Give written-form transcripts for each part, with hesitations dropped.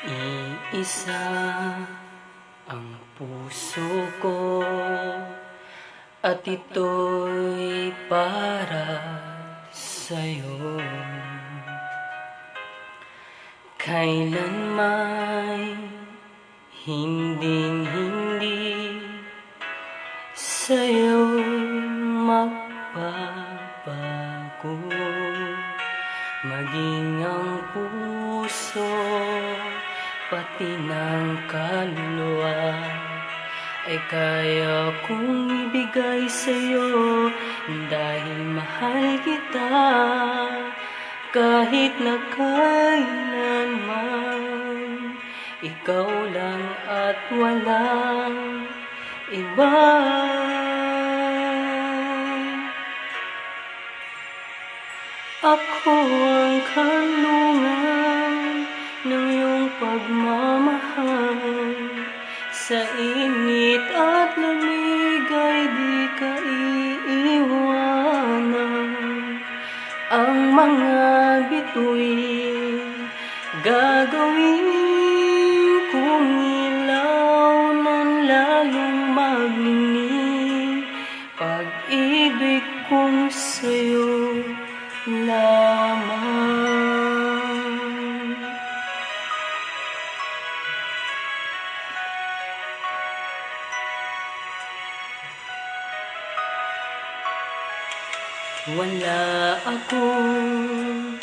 Iisa ang puso ko at ito'y para sa'yo. Kailanman hinding-hindi sa'yo magbabago. Maging ang puso pati ng kaluluwa ay kaya kong ibigay sa'yo dahil mahal kita kahit na kailanman. Ikaw lang at walang iba. Ako ang kanlungan ng iyong pagmamahal. Sa init at lamig ay di ka iiwanan. Ang mga bituin gagawin kong ilaw ng lalong magnining. Pag-ibig kong sa'yo lamang. Wala akong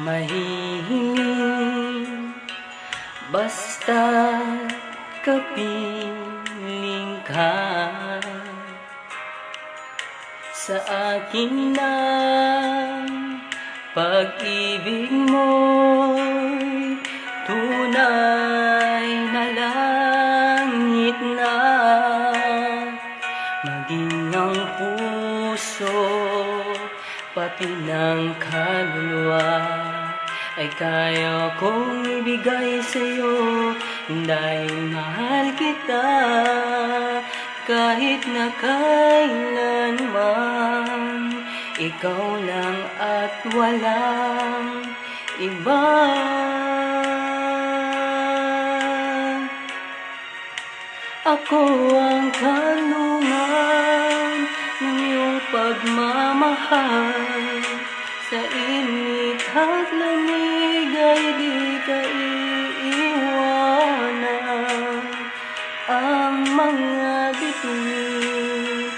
mahihiling, basta kapiling ka. Sa akin ng pag-ibig mo'y tunay na langit na. Maging ang puso pati ng kaluluwa ay kaya kong ibigay sa'yo dahil mahal kita kahit na kailanman. Ikaw lang at walang iba. Ako ang kanlungan ng iyong pagmamahal. Sa init at lamig ay di ka iiwanan. Ang mga bituin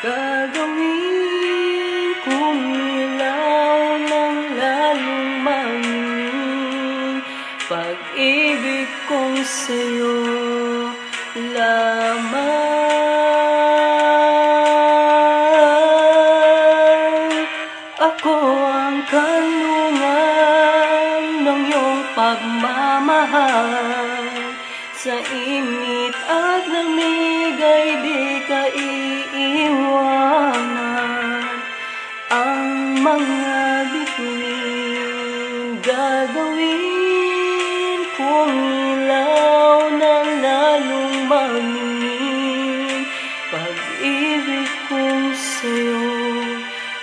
gagawin kong ilaw ng lalong magnining. Pag-ibig kong sa'yo lamang. Ako ang kanlungan ng iyong pagmamahal. Sa init at lamig ay di ka iiwanan. Ang mga bituin gagawin kong ilaw ng lalong magnining. Pag-ibig kong sa'yo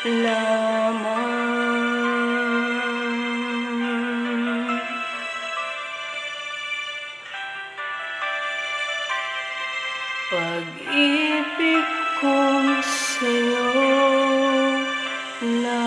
lamang. Pag-ibig kong sa'yo lamang.